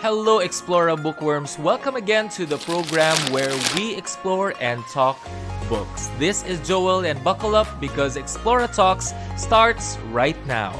Hello, Explora bookworms. Welcome again to the program where we explore and talk books. This is Joel, and buckle up because Explora Talks starts right now.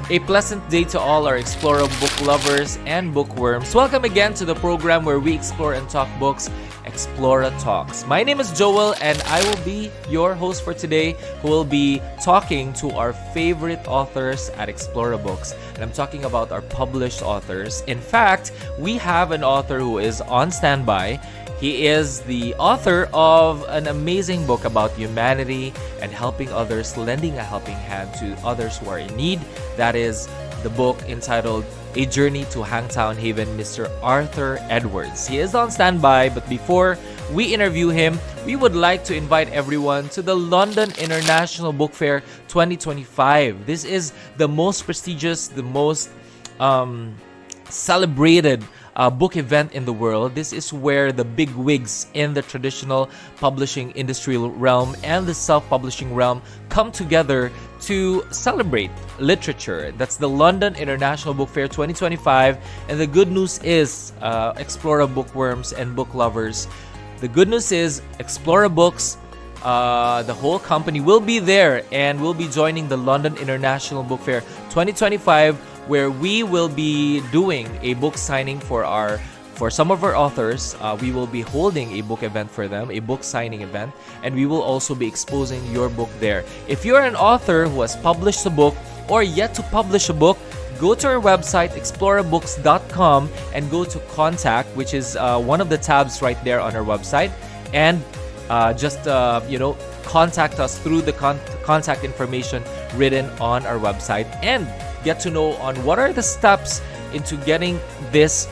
A pleasant day to all our Explora book lovers and bookworms. Welcome again to the program where we explore and talk books, Explora Talks. My name is Joel, and I will be your host for today, who will be talking to our favorite authors at Explora Books. And I'm talking about our published authors. In fact, we have an author who is on standby. He is the author of an amazing book about humanity and helping others, lending a helping hand to others who are in need. That is the book entitled A Journey to Hangtown Haven, Mr. Arthuredwards. He is on standby, but before we interview him, we would like to invite everyone to the London International Book Fair 2025. This is the most prestigious, the most celebrated book event in the world. This is where the big wigs in the traditional publishing industry realm and the self-publishing realm come together to celebrate literature. That's the London International Book Fair 2025. And the good news is, Explora bookworms and book lovers, the good news is Explora Books, the whole company will be there and will be joining the London International Book Fair 2025, where we will be doing a book signing for some of our authors. We will be holding a book event for them, a book signing event, and we will also be exposing your book there. If you're an author who has published a book or yet to publish a book, go to our website, explorabooks.com, and go to contact, which is one of the tabs right there on our website, and just contact us through the contact information written on our website, and get to know on what are the steps into getting this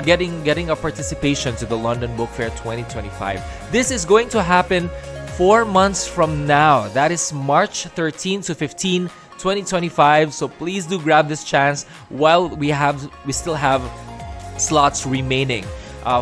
getting a participation to the London Book Fair 2025. This is going to happen 4 months from now. That is March 13 to 15, 2025. So please do grab this chance while we still have slots remaining.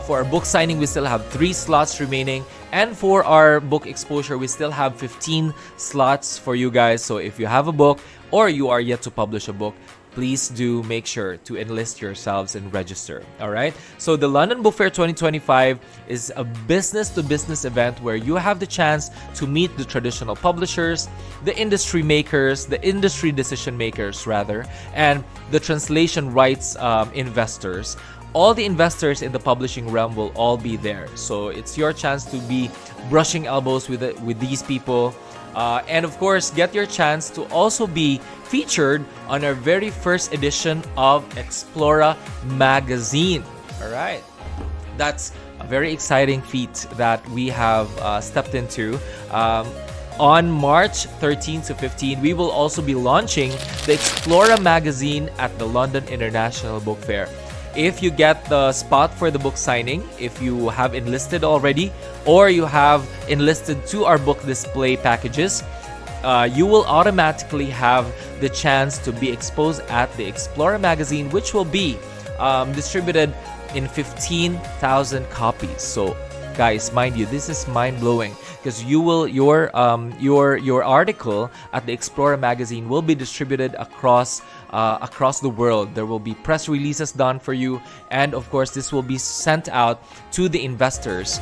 For our book signing, we still have 3 slots remaining. And for our book exposure, we still have 15 slots for you guys. So if you have a book or you are yet to publish a book, please do make sure to enlist yourselves and register. All right. So the London Book Fair 2025 is a business-to-business event where you have the chance to meet the traditional publishers, the industry makers, the industry decision makers rather, and the translation rights investors. All the investors in the publishing realm will all be there. So it's your chance to be brushing elbows with these people. And of course, get your chance to also be featured on our very first edition of Explora magazine. All right. That's a very exciting feat that we have stepped into. On March 13 to 15, we will also be launching the Explora magazine at the London International Book Fair. If you get the spot for the book signing, if you have enlisted already, or you have enlisted to our book display packages, you will automatically have the chance to be exposed at the Explora magazine, which will be distributed in 15,000 copies. So, guys, mind you, this is mind-blowing because your article at the Explora magazine will be distributed across the world. There will be press releases done for you, and of course, this will be sent out to the investors,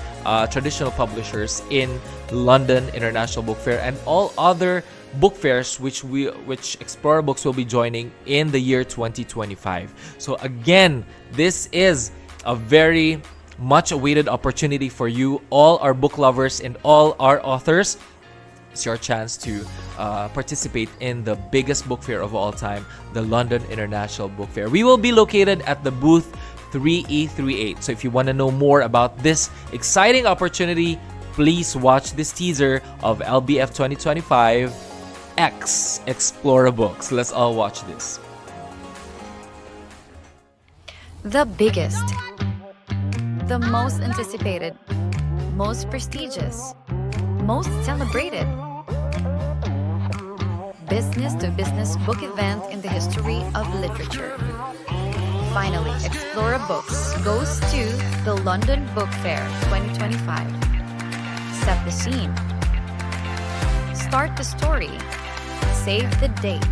traditional publishers in London International Book Fair and all other book fairs which Explora Books will be joining in the year 2025. So again, this is a very much awaited opportunity for you, all our book lovers and all our authors. It's your chance to participate in the biggest book fair of all time, the London International Book Fair. We will be located at the booth 3E38. So if you want to know more about this exciting opportunity, please watch this teaser of LBF 2025 X Explora Books. Let's all watch this. The biggest, the most anticipated, most prestigious, most celebrated. business to business book event in the history of literature. Finally, Explora Books goes to the London Book Fair 2025. Set the scene. Start the story. Save the date.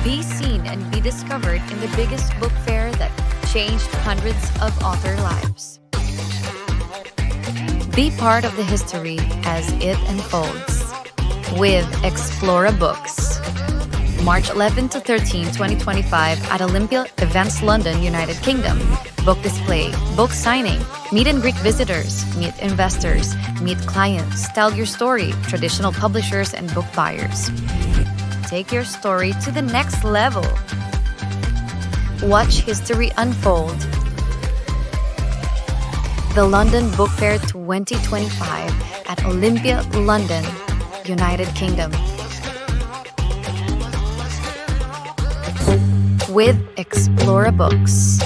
Be seen and be discovered in the biggest book fair that changed hundreds of author lives. Be part of the history as it unfolds with Explora Books. March 11 to 13, 2025 at Olympia Events London, United Kingdom. Book display, book signing, meet and greet visitors, meet investors, meet clients, tell your story, traditional publishers and book buyers. Take your story to the next level. Watch history unfold. The London Book Fair 2025 at Olympia, London, United Kingdom. With Explora Books.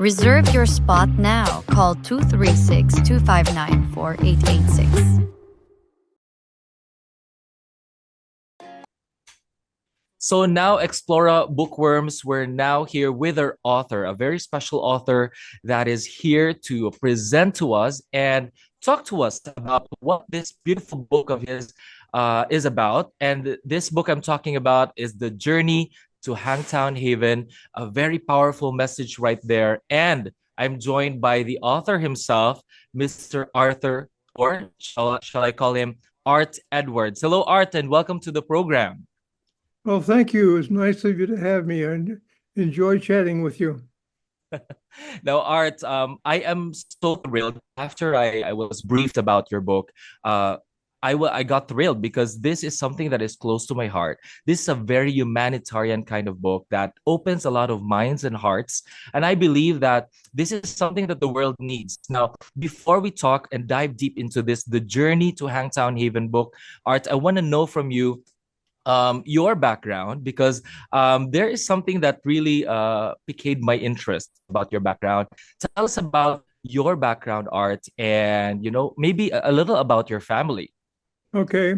Reserve your spot now. Call 236-259-4886. So now, Explora Bookworms, we're now here with our author, a very special author that is here to present to us and talk to us about what this beautiful book of his is about. And this book I'm talking about is The Journey to Hangtown Haven, a very powerful message right there. And I'm joined by the author himself, Mr. Arthur, or shall I call him Art Edwards. Hello, Art, and welcome to the program. Well, thank you. It's nice of you to have me. I enjoy chatting with you. Now, Art, I am so thrilled. After I was briefed about your book, I got thrilled because this is something that is close to my heart. This is a very humanitarian kind of book that opens a lot of minds and hearts. And I believe that this is something that the world needs. Now, before we talk and dive deep into this, The Journey to Hangtown Haven book, Art, I want to know from you your background, because there is something that really piqued my interest about your background. Tell us about your background, Art, and maybe a little about your family. Okay.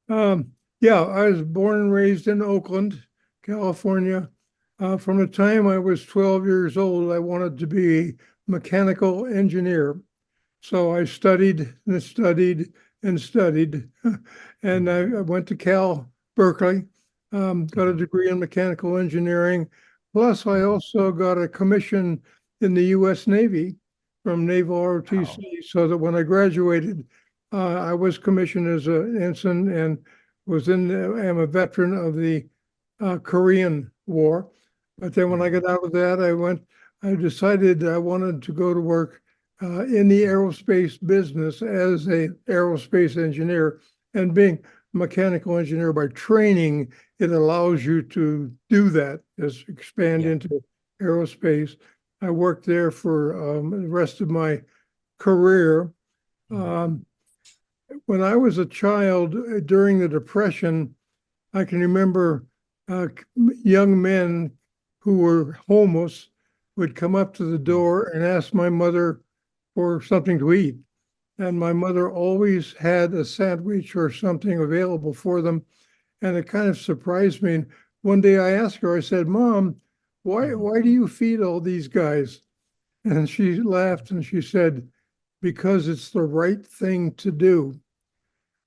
Yeah, I was born and raised in Oakland, California. From the time I was 12 years old, I wanted to be a mechanical engineer. So I studied and studied and studied, and I went to Berkeley, got a degree in mechanical engineering. Plus, I also got a commission in the U.S. Navy from Naval ROTC, so that when I graduated, I was commissioned as an ensign and am a veteran of the Korean War. But then when I got out of that, I decided I wanted to go to work in the aerospace business as an aerospace engineer. And being a mechanical engineer by training, it allows you to do that, just expand into aerospace. I worked there for the rest of my career. When I was a child, during the Depression, I can remember young men who were homeless would come up to the door and ask my mother for something to eat. And my mother always had a sandwich or something available for them. And it kind of surprised me. And one day I asked her, I said, "Mom, why do you feed all these guys?" And she laughed and she said, "Because it's the right thing to do."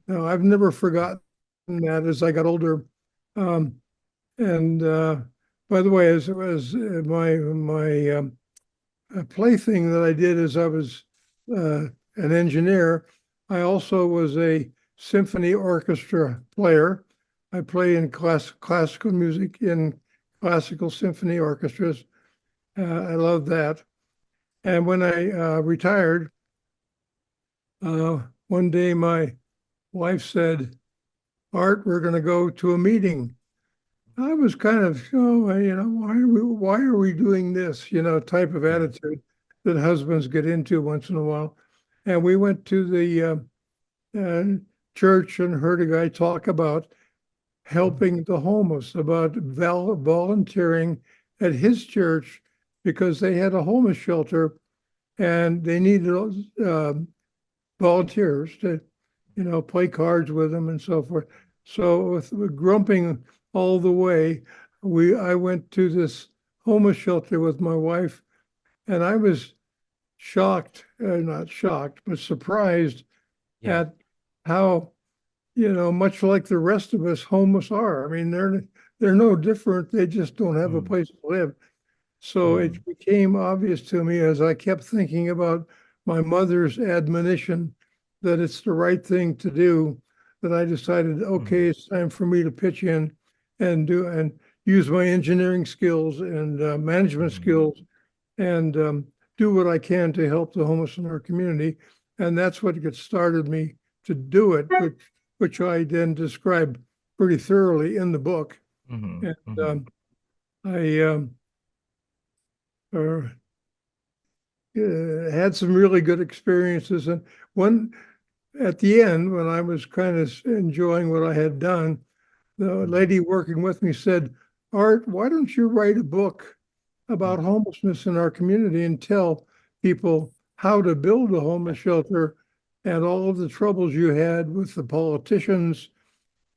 Now, I've never forgotten that as I got older. And by the way, as my plaything that I did as I was an engineer, I also was a symphony orchestra player. I play in classical music in classical symphony orchestras. I love that. And when I retired, one day my wife said, "Art, we're going to go to a meeting." I was kind of, why are we doing this, type of attitude that husbands get into once in a while. And we went to the church and heard a guy talk about helping the homeless, about volunteering at his church because they had a homeless shelter and they needed volunteers to, play cards with them and so forth. So with grumping all the way, I went to this homeless shelter with my wife, and I was shocked, not shocked, but surprised Yeah. at how, much like the rest of us, homeless are. I mean, they're no different. They just don't have a Mm, place to live. So mm, it became obvious to me as I kept thinking about my mother's admonition that it's the right thing to do, that I decided, okay, mm, it's time for me to pitch in and use my engineering skills and management mm, skills and do what I can to help the homeless in our community. And that's what got started me to do it, which I then describe pretty thoroughly in the book. mm, And mm. I uh, had some really good experiences. And one at the end, when I was kind of enjoying what I had done, the Mm. lady working with me said, Art, why don't you write a book about homelessness in our community and tell people how to build a Yeah. homeless shelter and all of the troubles you had with the politicians?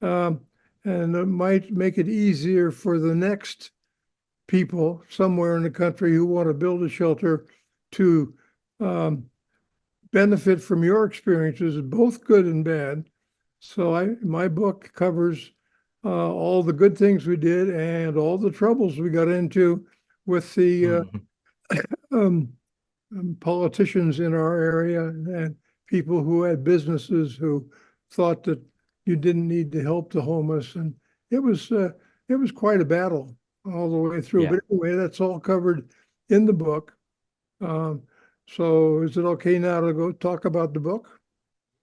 Um, and it might make it easier for the next people somewhere in the country who want to build a shelter to um, benefit from your experiences, both good and bad. So my book covers all the good things we did and all the troubles we got into with the Mm. um, politicians in our area and people who had businesses who thought that you didn't need to help the homeless, and it was uh, it was quite a battle all the way through. Yeah. But anyway, that's all covered in the book. Um, so is it okay now to go talk about the book?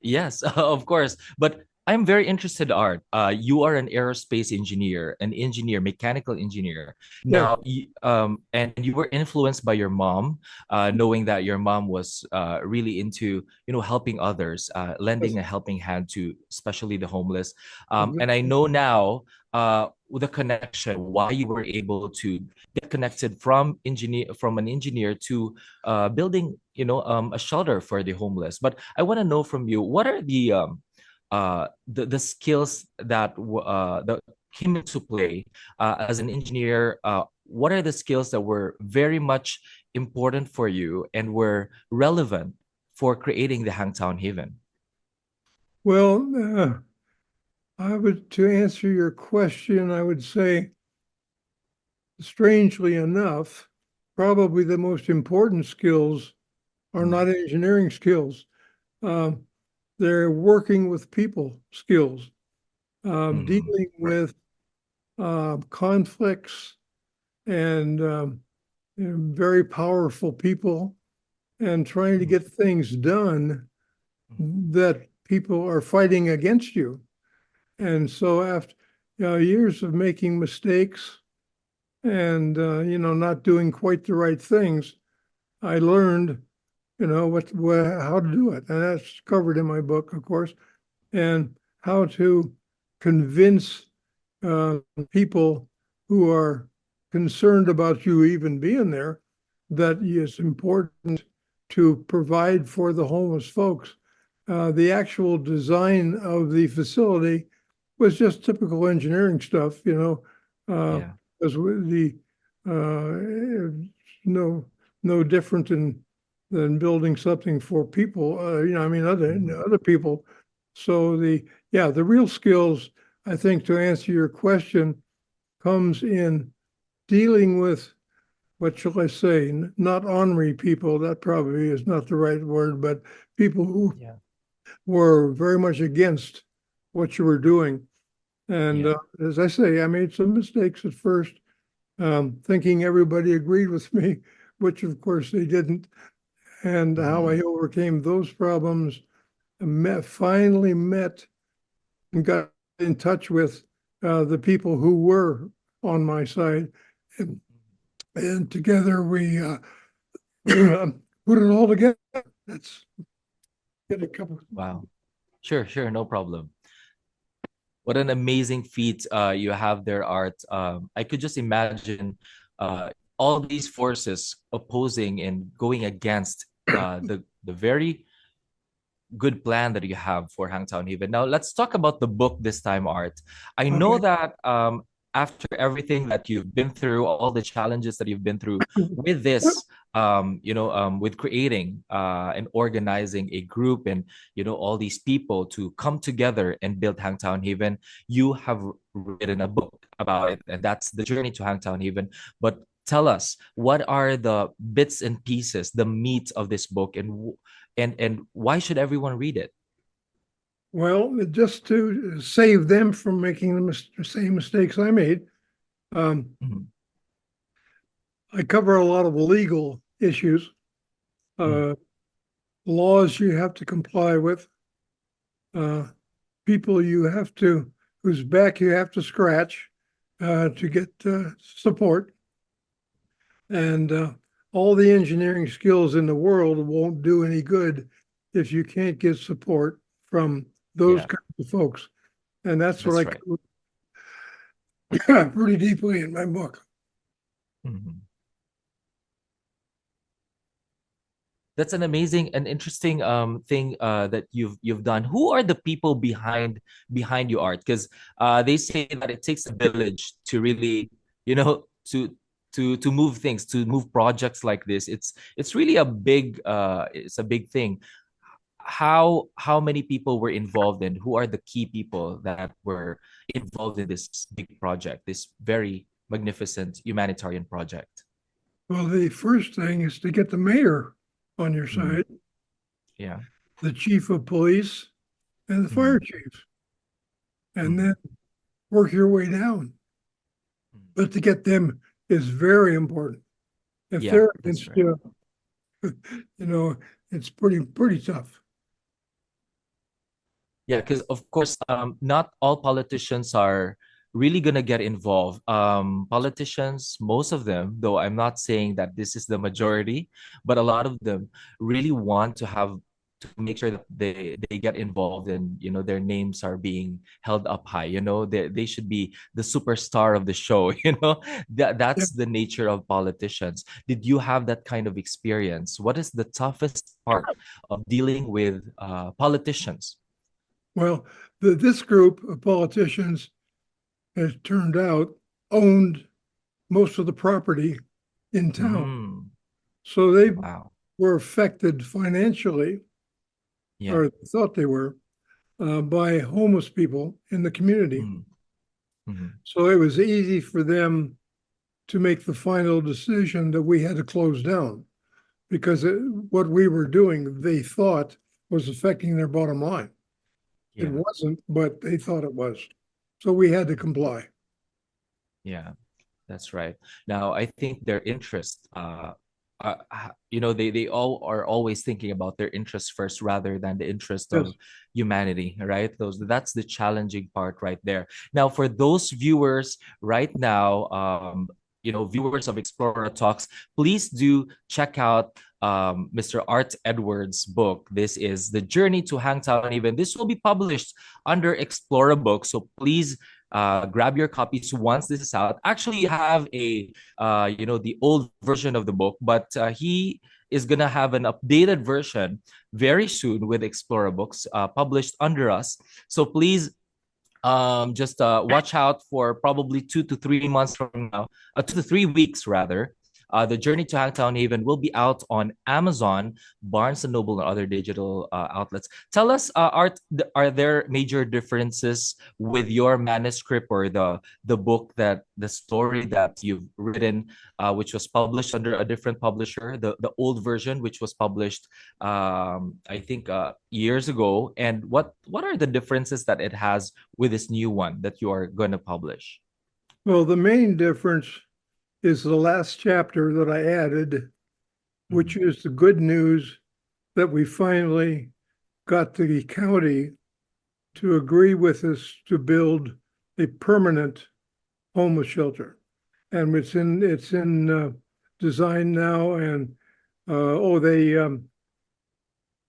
Yes, of course. But I'm very interested, Art. You are an aerospace engineer, an engineer, mechanical engineer. Yes, Now, and you were influenced by your mom, knowing that your mom was really into, helping others, yes, lending a helping hand to, especially the homeless. And I exactly. know now, the connection, why you were able to get connected from an engineer to building, a shelter for the homeless. But I want to know from you, what are the skills that came into play as an engineer? What are the skills that were very much important for you and were relevant for creating the Hangtown Haven? Well, I would to answer your question, I would say, strangely enough, probably the most important skills are Mm, not engineering skills. Um, they're working with people skills, mm, dealing right. with conflicts and very powerful people and trying to Mm, get things done mm, that people are fighting against you. And so after years of making mistakes and not doing quite the right things, I learned how to do it, and that's covered in my book, of course, and how to convince uh, people who are concerned about you even being there that it's important to provide for the homeless folks. The actual design of the facility was just typical engineering stuff, yeah. as the no no different than building something for people. I mean Mm, other people. So the real skills, I think, to answer your question, comes in dealing with what shall I say, not ornery people. That probably is not the right word, but people who yeah. were very much against what you were doing. And Yeah. as I say, I made some mistakes at first, thinking everybody agreed with me, which of course they didn't. And how I Mm, overcame those problems, finally met and got in touch with the people who were on my side. And, and together we put it all together. Let's get a couple. wow. Sure, sure, no problem. What an amazing feat you have there, Art. I could just imagine all these forces opposing and going against the very good plan that you have for Hangtown Haven. Now, let's talk about the book this time, Art. I know Okay. that after everything that you've been through, all the challenges that you've been through with this, with creating and organizing a group and, all these people to come together and build Hangtown Haven, you have written a book about it, and that's the journey to Hangtown Haven. But tell us, what are the bits and pieces, the meat of this book, and why should everyone read it? Well, just to save them from making the same mistakes I made, um, Mhm. I cover a lot of legal issues, Mm. uh, laws you have to comply with, uh, people whose back you have to scratch to get support. And all the engineering skills in the world won't do any good if you can't get support from those Yeah, kinds of folks. And that's what that's I right. cover pretty deeply in my book. Mhm. That's an amazing and interesting thing that you've done. Who are the people behind your art? Because they say that it takes a village to really, you know, to move things, to move projects like this. It's really it's a big thing. How many people were involved, and who are the key people that were involved in this big project, this very magnificent humanitarian project? Well, the first thing is to get the mayor on your Mm, side, yeah. the chief of police, and the fire Mm, chief, and mm, then work your way down. mm. But to get them is very important. If Yeah, they're that's against right. you, you know, it's pretty tough. Yeah, because of course, not all politicians are really gonna get involved. Politicians, most of them, though I'm not saying that this is the majority, but a lot of them really want to make sure that they get involved and their names are being held up high. They should be the superstar of the show. Yeah. That's the nature of politicians. Did you have that kind of experience? What is the toughest part of dealing with politicians? Well, this group of politicians has turned out owned most of the property in town. Mm, So they wow. were affected financially, Yeah. or thought they were, by homeless people in the community. Mm, mhm. So it was easy for them to make the final decision that we had to close down because what we were doing, they thought was affecting their bottom line. It Yeah. wasn't, but they thought it was. So we had to comply. Yeah. That's right. Now, I think their interest, they all are always thinking about their interests first rather than the interest Yes. of humanity, right? That's the challenging part right there. Now, for those viewers right now, viewers of Explora Talks, please do check out Mr. Art Edwards' book. This is The Journey to Hangtown Even. This will be published under Explora Books, so please grab your copies once this is out. Actually, you have the old version of the book, but he is gonna have an updated version very soon with Explora Books, published under us. So please just watch out for probably 2 to 3 months from now, 2 to 3 weeks rather. The Journey to Hangtown Haven will be out on Amazon, Barnes and Noble, and other digital outlets. Tell us, Art, are there major differences with your manuscript or the book, that the story that you've written, which was published under a different publisher, the old version, which was published, I think, years ago, and what are the differences that it has with this new one that you are going to publish? Well, the main difference is the last chapter that I added, which Mm, is the good news that we finally got the county to agree with us to build a permanent homeless shelter. And it's in design now. And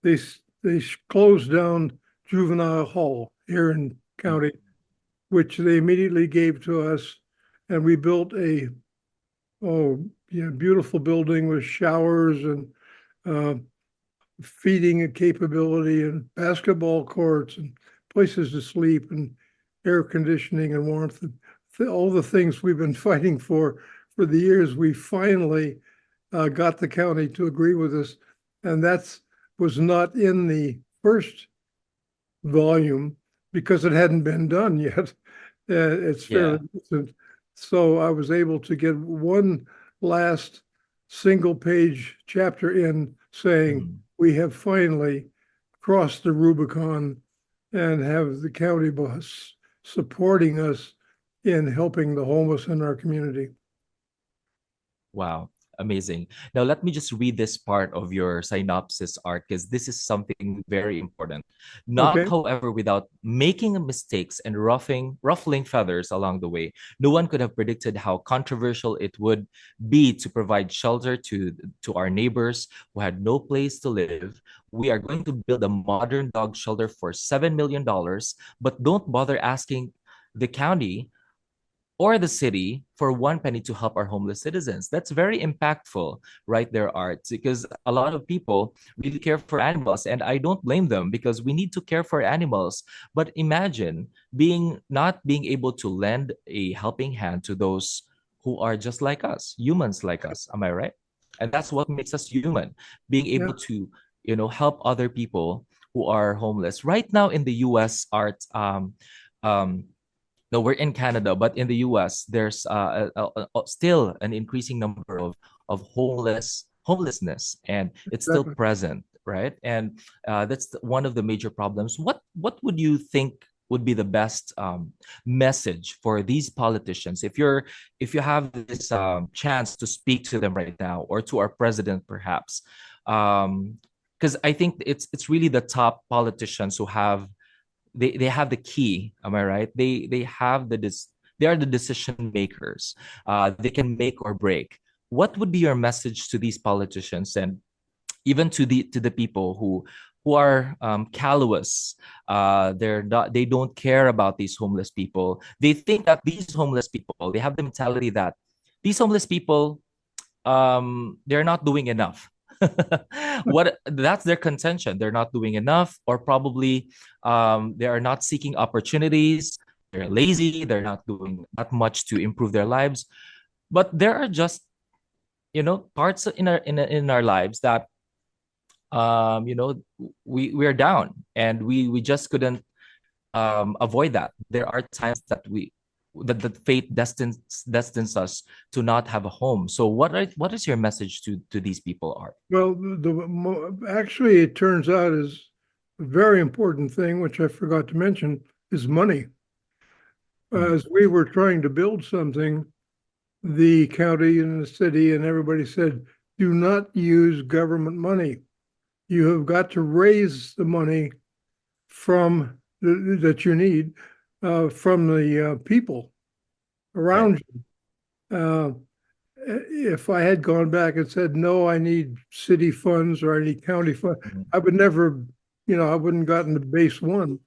they they closed down juvenile hall here in mm, county, which they immediately gave to us, and we built a beautiful building with showers and uh, feeding capability and basketball courts and places to sleep and air conditioning and warmth and all the things we've been fighting for the years. We finally got the county to agree with us, and that was not in the first volume because it hadn't been done yet. It's Yeah. fairly recent. So I was able to get one last single page chapter in saying Mhm. we have finally crossed the Rubicon and have the county bus supporting us in helping the homeless in our community. Wow, amazing. Now, let me just read this part of your synopsis, Art, because this is something very important. Not, Okay. however, without making mistakes and ruffling feathers along the way. No one could have predicted how controversial it would be to provide shelter to our neighbors who had no place to live. We are going to build a modern dog shelter for $7 million, but don't bother asking the county or the city for one penny to help our homeless citizens. That's very impactful, right there, Art, because a lot of people really care for animals, and I don't blame them because we need to care for animals. But imagine being not being able to lend a helping hand to those who are just like us, humans like us. Am I right? And that's what makes us human, being Yeah. able to, help other people who are homeless. Right now in the US, Art, um, no, we're in Canada, but in the US, there's still an increasing number of homelessness, and it's still Exactly. present, right? And that's one of the major problems. What would you think would be the best message for these politicians if you have this chance to speak to them right now, or to our president perhaps? Because I think it's really the top politicians who have they have the key. Am I right? They have they are the decision makers. They can make or break. What would be your message to these politicians, and even to the people who are callous? They don't care about these homeless people. They think that these homeless people, they have the mentality that these homeless people, they're not doing enough. What That's their contention. They're not doing enough, or probably they are not seeking opportunities. They're lazy. They're not doing that much to improve their lives. But there are just parts in our lives that we are down, and we just couldn't avoid that. There are times that fate destines us to not have a home. So what is your message to these people, Art? Well, actually, it turns out is a very important thing, which I forgot to mention, is money. Mm, As we were trying to build something, the county and the city and everybody said, do not use government money. You have got to raise the money from that you need from the people right. around you. If I had gone back and said, no, I need city funds or I need county funds, Mhm, I would never, I wouldn't gotten to base one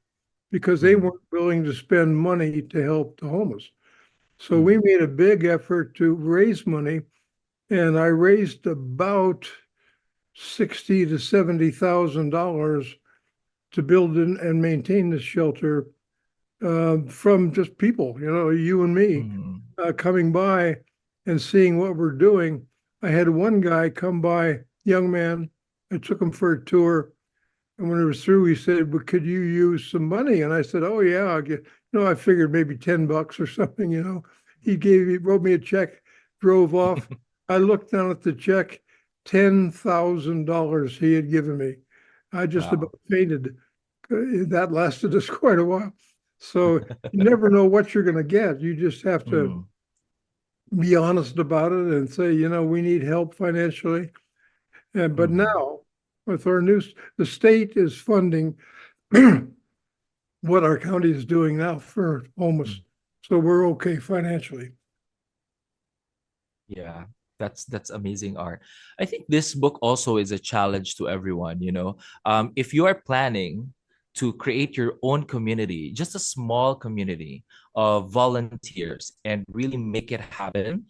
because they mhm, weren't willing to spend money to help the homeless. So we mhm, made a big effort to raise money, and I raised about 60 to $70,000 to build and maintain the shelter from just people, you and me, mhm, coming by and seeing what we're doing. I had one guy come by, young man. I took him for a tour, and when it was through, he said, "But could you use some money?" And I said, "Oh yeah, I'll get." I figured maybe $10 or something. He wrote me a check, drove off. I looked down at the check, $10,000 he had given me. I just about wow. fainted. That lasted us quite a while. So you never know what you're going to get. You just have to Mm, be honest about it and say, we need help financially. But mhm, now, with the state is funding what our county is doing now for homeless. mm. So we're okay financially. Yeah, that's amazing, Art. I think this book also is a challenge to everyone, if you are planning to create your own community, just a small community of volunteers, and really make it happen,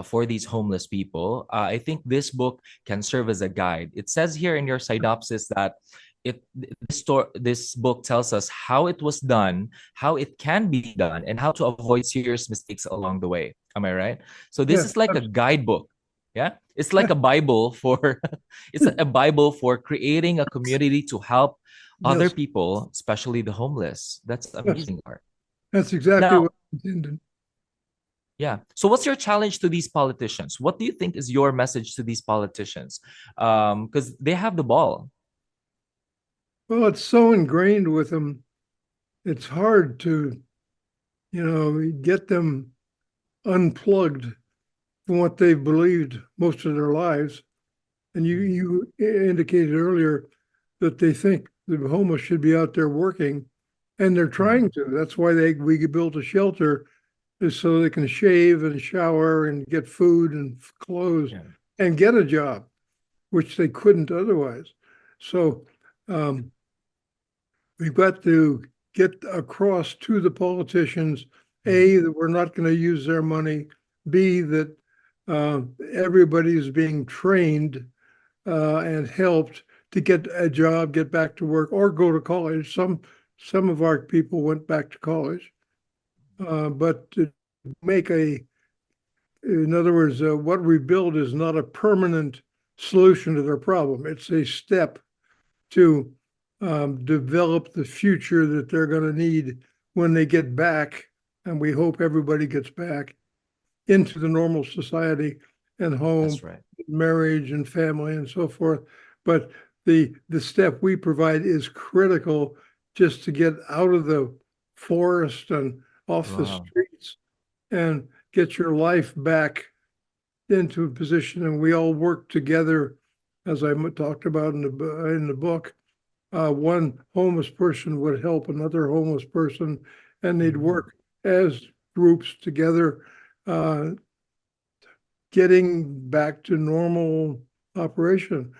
for these homeless people, I think this book can serve as a guide. It says here in your synopsis that this book tells us how it was done, how it can be done, and how to avoid serious mistakes along the way. Am I right? So this Yes, is like a guidebook. Yeah, it's like yeah, a Bible for it's a Bible for creating a community to help other yes, people, especially the homeless. That's yes. amazing, Art. That's exactly Now, what I intended. yeah. So, what's your challenge to these politicians? What do you think is your message to these politicians? Because they have the ball. Well, it's so ingrained with them. It's hard to, get them unplugged from what they've believed most of their lives. And you indicated earlier that they think the homeless should be out there working, and they're trying Mhm. to. That's why we built a shelter, is so they can shave and shower and get food and clothes Yeah. and get a job, which they couldn't otherwise. So um, we've got to get across to the politicians, Mhm. A, that we're not going to use their money, B, that everybody is being trained and helped to get a job, get back to work, or go to college. Some of our people went back to college, but to make in other words, what we build is not a permanent solution to their problem. It's a step to develop the future that they're going to need when they get back, and we hope everybody gets back into the normal society and home, That's right. marriage and family and so forth. But the step we provide is critical just to get out of the forest and off the Wow. streets and get your life back into a position. And we all work together, as I talked about in the book. One homeless person would help another homeless person, and they'd Mhm. work as groups together, uh, getting back to normal operation.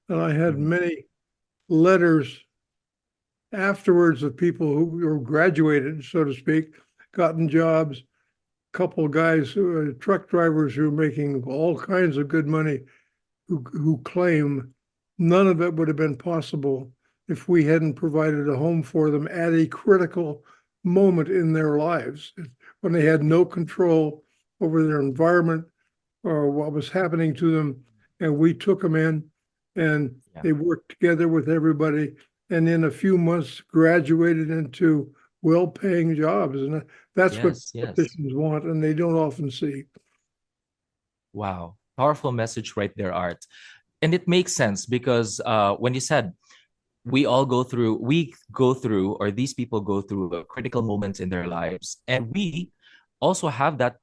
And I had Mhm. many letters afterwards of people who were graduated, so to speak, gotten jobs. Couple of guys who are truck drivers who are making all kinds of good money who claim none of it would have been possible if we hadn't provided a home for them at a critical moment in their lives when they had no control over their environment or what was happening to them. And we took them in and Yeah. they worked together with everybody. And in a few months, graduated into well paying jobs. And that's what Yes. Yes. politicians want, and they don't often see. Wow. Powerful message right there, Art. And it makes sense because when you said we go through, or these people go through critical moments in their lives, and we also have that,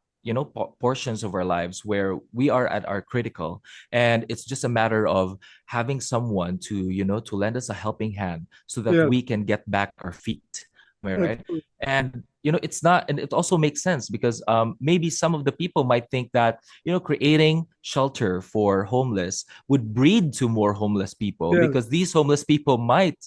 portions of our lives where we are at our critical, and it's just a matter of having someone to lend us a helping hand so that Yes, we can get back our feet. Am I right? excellent. And it's not, and it also makes sense because maybe some of the people might think that creating shelter for homeless would breed to more homeless people, Yes, because these homeless people might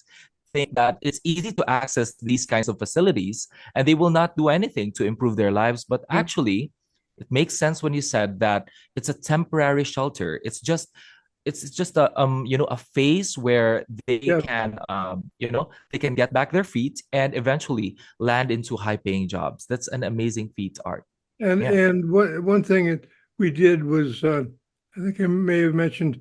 think that it's easy to access these kinds of facilities and they will not do anything to improve their lives. But yep, actually, it makes sense when you said that it's a temporary shelter. It's just a phase where they yes. can they can get back their feet and eventually land into high paying jobs. That's an amazing feat, Art. Yeah. And one thing that we did was, I think I may have mentioned,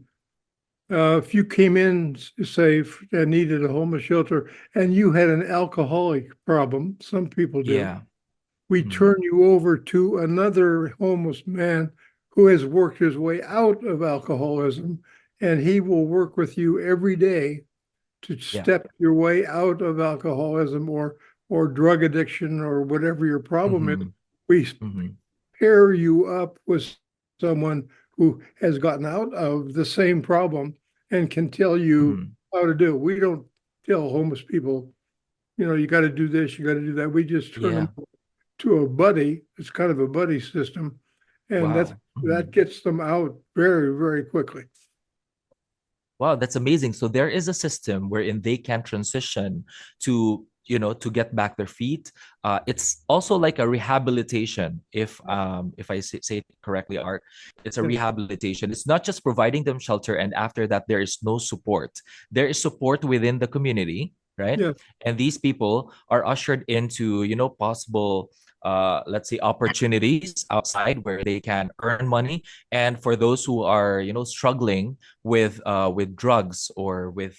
if you came in, say, and needed a homeless shelter, and you had an alcoholic problem, some people do, Yeah. we Mhm. turn you over to another homeless man who has worked his way out of alcoholism, and he will work with you every day to Yeah. step your way out of alcoholism or drug addiction or whatever your problem is. Hmm. We Hmm. pair you up with someone who has gotten out of the same problem and can tell you Hmm. how to do it. We don't tell homeless people, you got to do this, you got to do that. We just turn them Yeah. to a buddy. It's kind of a buddy system, and Wow. that Mhm. gets them out very, very quickly. Wow, that's amazing. So there is a system wherein they can transition to to get back their feet. It's also like a rehabilitation, if I say it correctly, Art. It's a Yeah. rehabilitation. It's not just providing them shelter, and after that there is no support. There is support within the community, right? Yeah. And these people are ushered into possible, let's say, opportunities outside where they can earn money. And for those who are struggling with drugs or with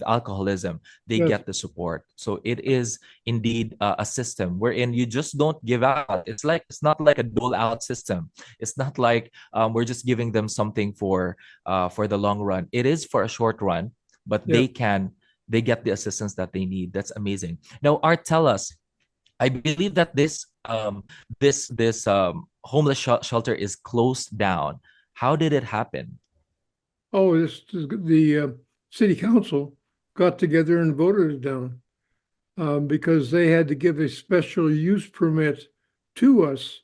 alcoholism, they Yes. get the support. So it is indeed a system wherein you just don't give out. It's not like a dole out system. It's not like we're just giving them something for the long run. It is for a short run, but Yeah. they get the assistance that they need. That's amazing. Now, Art, tell us. I believe that this homeless shelter is closed down. How did it happen? Oh, the city council got together and voted it down because they had to give a special use permit to us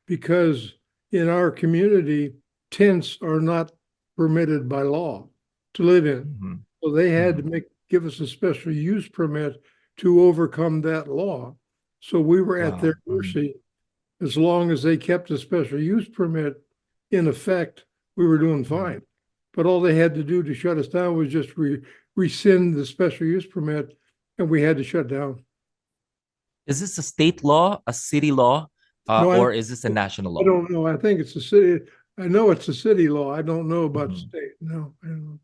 because in our community, tents are not permitted by law to live in. Mm-hmm. So they had Mm-hmm. to give us a special use permit to overcome that law. So we were at Wow. their mercy. As long as they kept the special use permit in effect, we were doing Mm-hmm. fine. But all they had to do to shut us down was just rescind the special use permit, and we had to shut down. Is this a state law, a city law, No, or is this a national I law? don't know. I think it's a city. I know it's a city law. I don't know about Mhm. state. No, I don't know.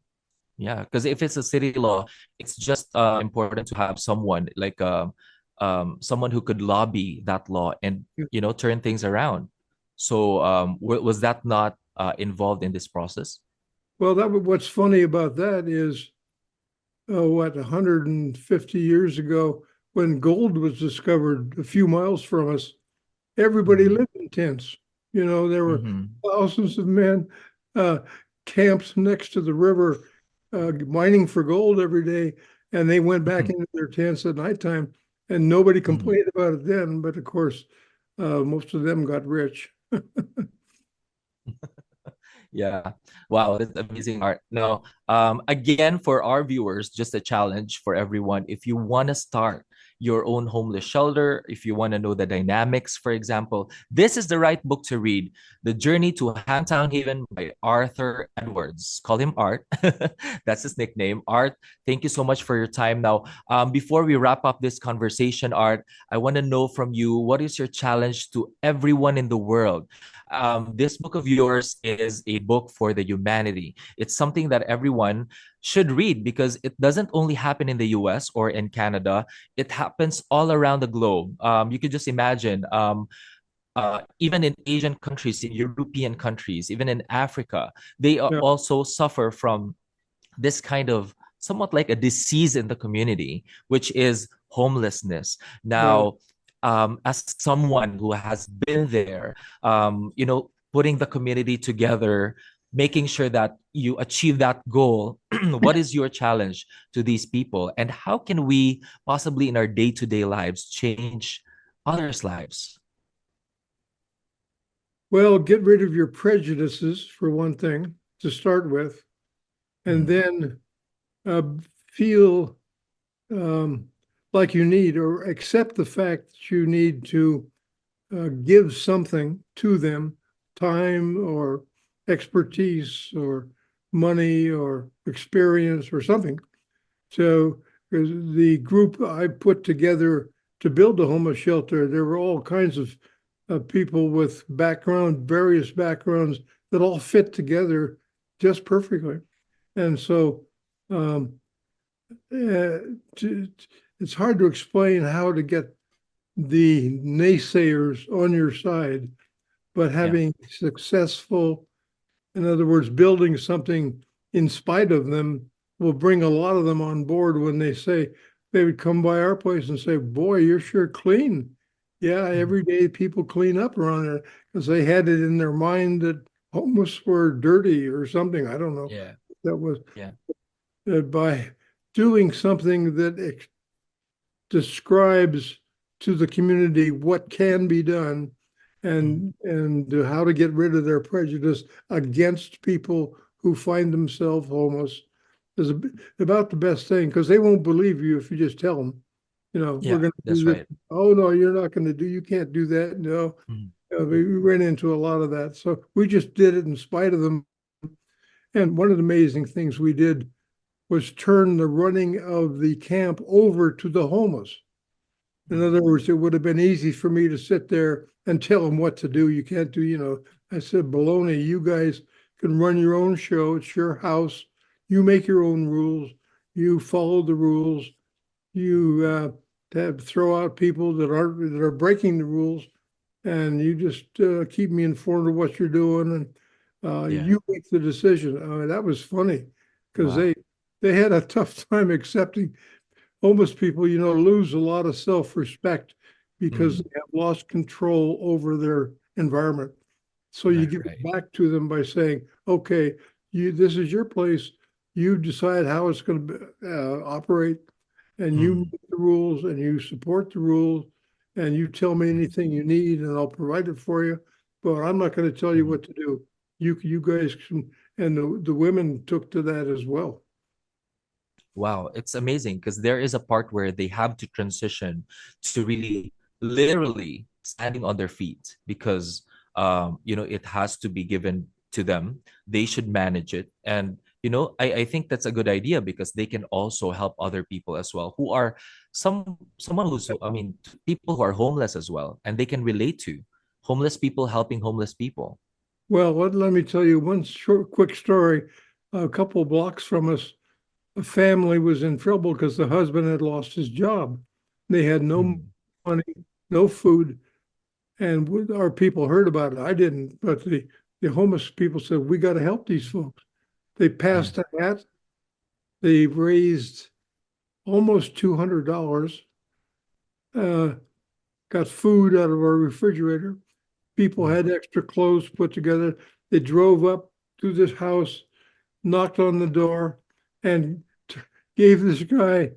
Yeah, because if it's a city law, it's just important to have someone like someone who could lobby that law and Yeah. turn things around. So was that not involved in this process? Well, what's funny about that is, what, 150 years ago, when gold was discovered a few miles from us, everybody Mm-hmm. lived in tents. There were Mm-hmm. thousands of men uh, camped next to the river, mining for gold every day, and they went back into their tents at nighttime, and nobody Mm-hmm. complained about it then. But of course, most of them got rich. Yeah. Wow, that's amazing, Art. Now, again, for our viewers, just a challenge for everyone. If you want to start your own homeless shelter, if you want to know the dynamics, for example, this is the right book to read. The Journey to Hangtown Haven by Arthur Edwards. Call him Art. That's his nickname. Art, thank you so much for your time. Now, before we wrap up this conversation, Art, I want to know from you, what is your challenge to everyone in the world? This book of yours is a book for the humanity. It's something that everyone should read because it doesn't only happen in the US or in Canada, it happens all around the globe. You could just imagine, even in Asian countries, in European countries, even in Africa, they Yeah, also suffer from this kind of somewhat like a disease in the community, which is homelessness. right. Now, as someone who has been there, putting the community together, making sure that you achieve that goal, what is your challenge to these people? And how can we possibly in our day-to-day lives change others' lives? Well, get rid of your prejudices for one thing to start with, and Mhm. then uh, feel um, like you need or accept the fact that you need to give something to them, time or expertise or money or experience or something. So the group I put together to build the homeless shelter, there were all kinds of people with various backgrounds that all fit together just perfectly. And so um, uh, to, it's hard to explain how to get the naysayers on your side, but Yeah. having successful, in other words, building something in spite of them will bring a lot of them on board when they would come by our place and say, "Boy, you're sure clean." Yeah, Mhm. every day people clean up around there because they had it in their mind that homeless were dirty or something. I don't know. Yeah. That was Yeah. by doing something that describes to the community what can be done Mhm. and how to get rid of their prejudice against people who find themselves homeless is about the best thing because they won't believe you if you just tell them. we're Yeah, going to that's do this. right. Oh, no, you're not going to you can't do that. No, Mhm. we ran into a lot of that. So we just did it in spite of them. And one of the amazing things we did was turn the running of the camp over to the homeless. In other words, it would have been easy for me to sit there and tell them what to do. You can't do, I said, baloney, you guys can run your own show. It's your house. You make your own rules. You follow the rules. You throw out people that are breaking the rules, and you just keep me informed of what you're doing, and Yeah. you make the decision. That was funny because Wow. they had a tough time accepting homeless people, lose a lot of self-respect because Mm. they have lost control over their environment. So you Right, give it right. back to them by saying, okay, this is your place. You decide how it's going to operate, and you Mm. make the rules and you support the rules, and you tell me anything you need and I'll provide it for you. But I'm not going to tell you Mm. what to do. You guys can, and the women took to that as well. Wow, it's amazing because there is a part where they have to transition to really literally standing on their feet because it has to be given to them. They should manage it. And I think that's a good idea because they can also help other people as well who are someone who's I mean people who are homeless as well and they can relate to homeless people helping homeless people. Well, let me tell you one quick story. A couple of blocks from us, a family was in trouble because the husband had lost his job. They had no Mm. money, no food, and our people heard about it. I didn't, but the homeless people said, "We got to help these folks." They Yeah. passed a hat. They raised almost $200. Uh, got food out of our refrigerator. People Mm. had extra clothes put together. They drove up to this house, knocked on the door, and gave this guy, I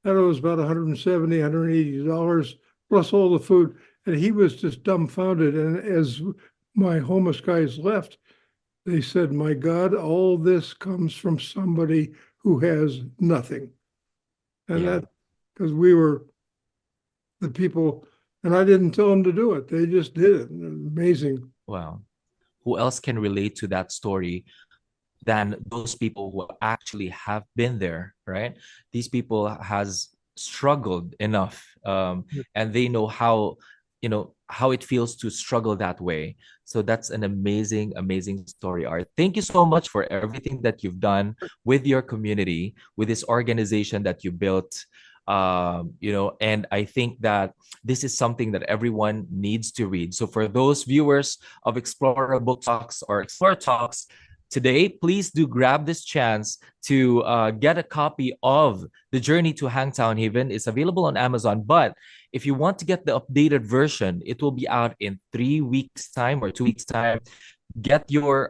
don't know, it was about $170, $180 plus all the food. And he was just dumbfounded. And as my homeless guys left, they said, "My God, all this comes from somebody who has nothing." And Yeah. that, because we were the people, and I didn't tell them to do it. They just did it. Amazing. Wow. Who else can relate to that story than those people who actually have been there, right? These people has struggled enough, and they know how it feels to struggle that way. So that's an amazing, amazing story, Art. Thank you so much for everything that you've done with your community, with this organization that you built. And I think that this is something that everyone needs to read. So for those viewers of Explora Book Talks or Explora Talks, today, please do grab this chance to get a copy of The Journey to Hangtown Haven. It's available on Amazon, but if you want to get the updated version, it will be out in 3 weeks' time or 2 weeks' time. Get your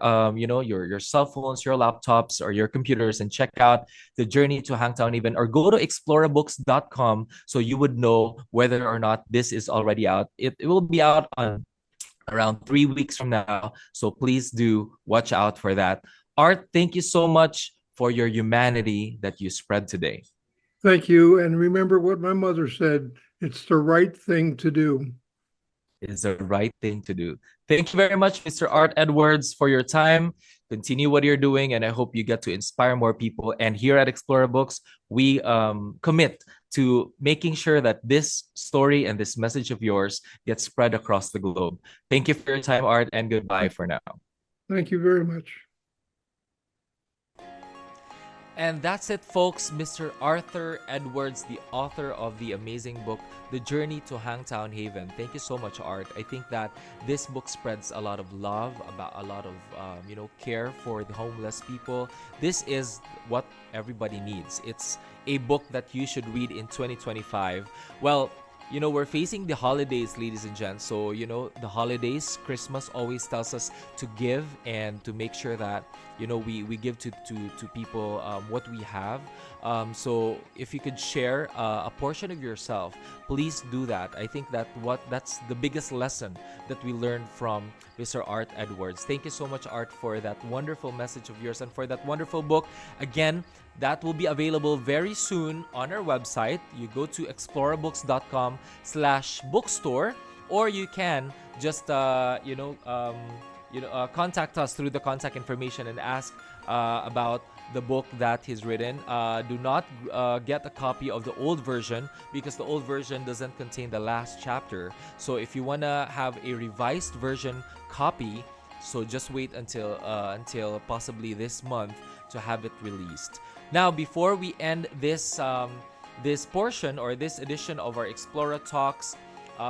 cell phones, your laptops, or your computers, and check out The Journey to Hangtown Haven, or go to explorabooks.com so you would know whether or not this is already out. It will be out on around 3 weeks from now. So please do watch out for that. Art, thank you so much for your humanity that you spread today. Thank you. And remember what my mother said, it's the right thing to do. It is the right thing to do. Thank you very much, Mr. Art Edwards, for your time. Continue what you're doing, and I hope you get to inspire more people. And here at Explora Books, we commit to making sure that this story and this message of yours gets spread across the globe. Thank you for your time, Art, and goodbye for now. Thank you very much. And that's it, folks. Mr. Arthur Edwards, the author of the amazing book, The Journey to Hangtown Haven. Thank you so much, Art. I think that this book spreads a lot of love, about a lot of care for the homeless people. This is what everybody needs. It's a book that you should read in 2025. Well, we're facing the holidays, ladies and gents. So, the holidays, Christmas always tells us to give and to make sure that, we give to people what we have. So if you could share a portion of yourself, please do that. I think that's the biggest lesson that we learned from Mr. Art Edwards. Thank you so much, Art, for that wonderful message of yours and for that wonderful book. Again, that will be available very soon on our website. You go to explorabooks.com/bookstore, or you can just contact us through the contact information and ask about the book that he's written. Do not get a copy of the old version because the old version doesn't contain the last chapter. So if you want to have a revised version copy, so just wait until possibly this month to have it released. Now, before we end this portion or this edition of our Explora Talks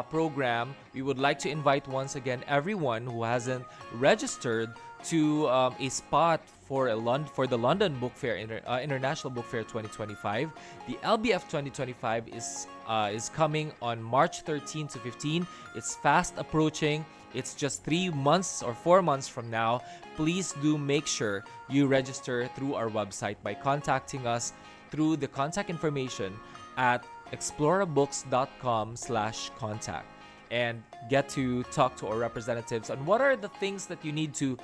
program, we would like to invite once again everyone who hasn't registered to a spot for the London Book Fair, International Book Fair 2025. The LBF 2025 is coming on March 13 to 15. It's fast approaching. It's just 3 months or 4 months from now. Please do make sure you register through our website by contacting us through the contact information at explorabooks.com/contact and get to talk to our representatives on what are the things that you need to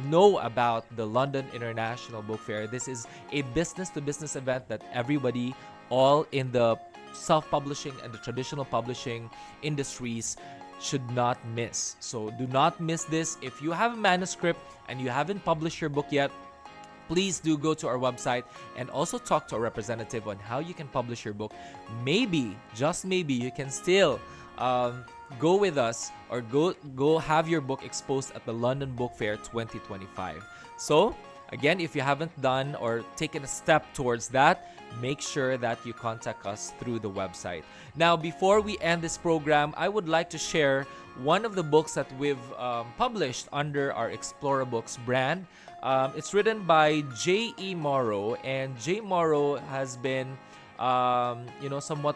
know about the London International Book Fair. This is a business-to-business event that everybody, all in the self-publishing and the traditional publishing industries, should not miss. So do not miss this. If you have a manuscript and you haven't published your book yet, please do go to our website and also talk to a representative on how you can publish your book. Maybe, just maybe, you can still go with us or go have your book exposed at the London Book Fair 2025. So, again, if you haven't done or taken a step towards that, make sure that you contact us through the website. Now, before we end this program, I would like to share one of the books that we've published under our Explora Books brand. It's written by J.E. Morrow, and J. Morrow has been, somewhat,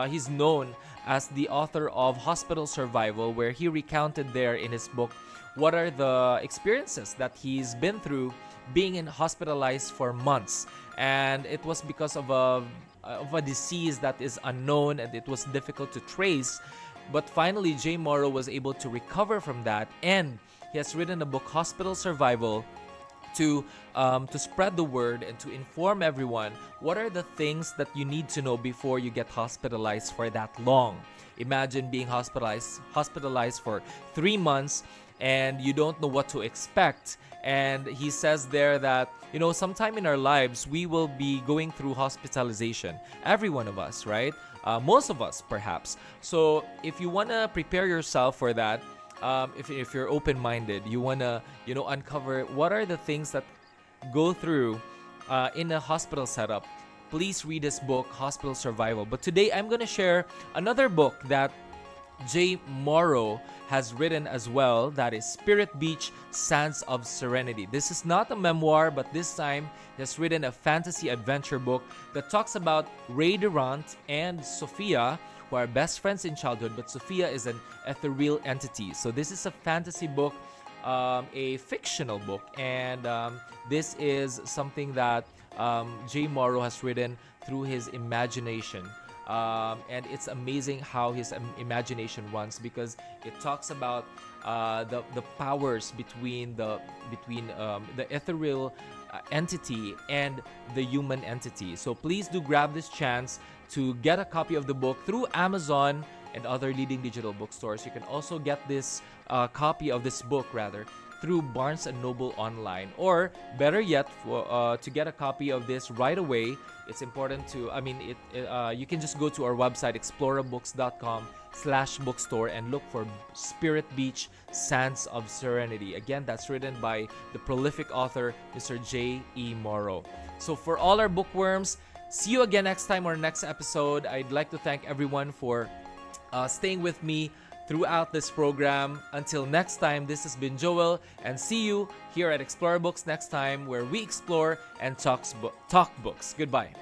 he's known as the author of Hospital Survival, where he recounted there in his book what are the experiences that he's been through being hospitalized for months. And it was because of a disease that is unknown and it was difficult to trace. But finally, J. Morrow was able to recover from that, and he has written a book, Hospital Survival, to spread the word and to inform everyone what are the things that you need to know before you get hospitalized for that long. Imagine being hospitalized for 3 months and you don't know what to expect. And he says there that, sometime in our lives, we will be going through hospitalization. Every one of us, right? Most of us, perhaps. So if you want to prepare yourself for that, if you're open-minded, you want to, uncover what are the things that go through in a hospital setup, please read this book, Hospital Survival. But today, I'm going to share another book that J. Morrow has written as well, that is Spirit Beach, Sands of Serenity. This is not a memoir, but this time he has written a fantasy adventure book that talks about Ray Durant and Sophia, who are best friends in childhood, but Sophia is an ethereal entity. So this is a fantasy book, a fictional book, and this is something that J. Morrow has written through his imagination. And it's amazing how his imagination runs, because it talks about the powers between the ethereal entity and the human entity. So please do grab this chance to get a copy of the book through Amazon and other leading digital bookstores. You can also get this copy of this book through Barnes & Noble online, or better yet, to get a copy of this right away, it's important to, you can just go to our website, explorabooks.com/bookstore, and look for Spirit Beach, Sands of Serenity. Again, that's written by the prolific author, Mr. J.E. Morrow. So for all our bookworms, see you again next time or next episode. I'd like to thank everyone for staying with me throughout this program. Until next time, this has been Joel, and see you here at Explora Books next time, where we explore and talk books. Goodbye.